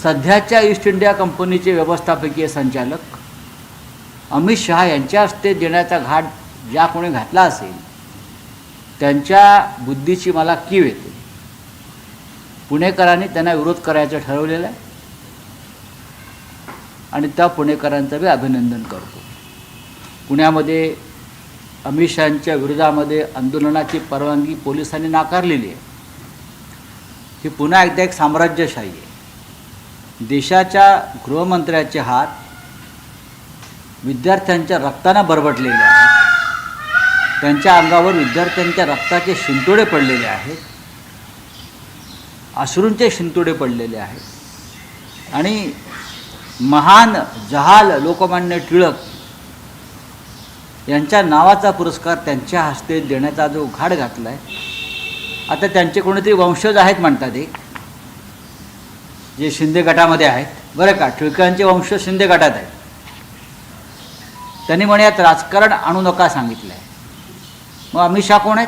सध्याच्या east India कंपनीचे व्यवस्थापकीय संचालक अमित शहा यांच्या हस्ते देण्याचा घाट ज्या कोणी घातला असेल त्यांच्या बुद्धीची मला कीव येते. पुणेकरांनी त्यांना विरोध करायचं ठरवलेलं आहे आणि त्या पुणेकरांचं मी अभिनंदन करतो. पुण्यामध्ये अमित शहांच्या विरोधामध्ये आंदोलनाची परवानगी पोलिसांनी नाकारलेली आहे. ही पुन्हा एकदा एक साम्राज्यशाही आहे. देशाच्या गृहमंत्र्याचे हात विद्यार्थ्यांच्या रक्तानं बरबटलेले आहेत. त्यांच्या अंगावर विद्यार्थ्यांच्या रक्ताचे शिंतोडे पडलेले आहेत, अश्रूंचे शिंतोडे पडलेले आहेत आणि महान जहाल लोकमान्य टिळक यांच्या नावाचा पुरस्कार त्यांच्या हस्ते देण्याचा जो घाट घातला आहे. आता त्यांचे कोणीतरी वंशज आहेत म्हणतात, एक जे शिंदे गटामध्ये आहेत, बरं का, टिळकांचे वंशज शिंदे गटात आहेत. त्यांनी म्हणे यात राजकारण आणू नका सांगितलं आहे. मग अमित शहा कोण आहेत?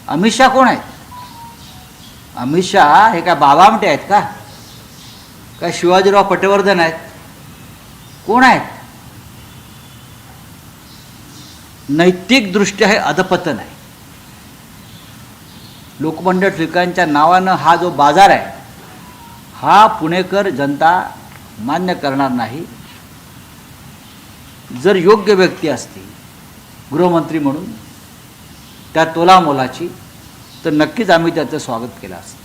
अमित शहा कोण आहेत? अमित शहा हे काय बाबामटे आहेत का? काय शिवाजीराव पटवर्धन आहेत? कोण आहेत? नैतिकदृष्ट्या हे अधपतन आहे. लोकमान्य टिळकांच्या नावानं हा जो बाजार आहे हा पुणेकर जनता मान्य करणार नाही. जर योग्य व्यक्ती असती गृहमंत्री म्हणून त्या तोलामोलाची, तर नक्कीच आम्ही त्याचं स्वागत केलं असतं.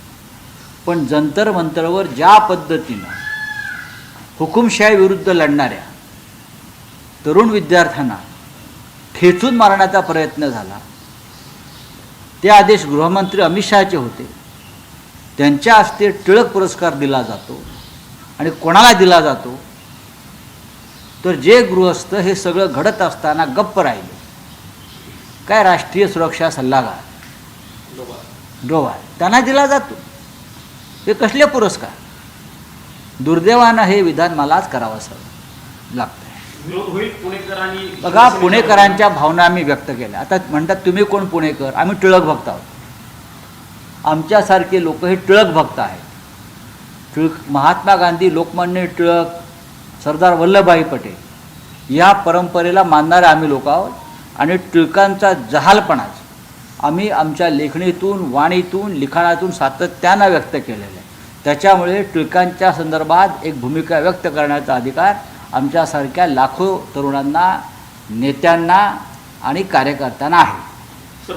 पण जंतर मंतरवर ज्या पद्धतीनं हुकुमशाही विरुद्ध लढणाऱ्या तरुण विद्यार्थ्यांना ठेचून मारण्याचा प्रयत्न झाला, ते आदेश गृहमंत्री अमित शहाचे होते. त्यांच्या हस्ते टिळक पुरस्कार दिला जातो आणि कोणाला दिला जातो? तर जे गृहस्थ हे सगळं घडत असताना गप्प राहिले. काय राष्ट्रीय सुरक्षा सल्लागार डोभाल, त्यांना दिला जातो. हे कसले पुरस्कार? दुर्दैवानं हे विधान मलाच करावंसं लागतं. बघा, पुणेकरांच्या भावना आम्ही व्यक्त केल्या. आता म्हणतात तुम्ही कोण पुणेकर? आम्ही टिळक भक्त आहोत. आमच्यासारखे लोक हे टिळक भक्त आहेत. महात्मा गांधी, लोकमान्य टिळक, सरदार वल्लभभाई पटेल या परंपरेला मानणारे आम्ही लोक आहोत आणि टिळकांचा जहालपणाच आम्ही आमच्या लेखणीतून, वाणीतून, लिखाणातून सातत्यानं व्यक्त केलेलं आहे. त्याच्यामुळे टिळकांच्या संदर्भात एक भूमिका व्यक्त करण्याचा अधिकार आमच्यासारख्या लाखो तरुणांना, नेत्यांना आणि कार्यकर्त्यांना आहे.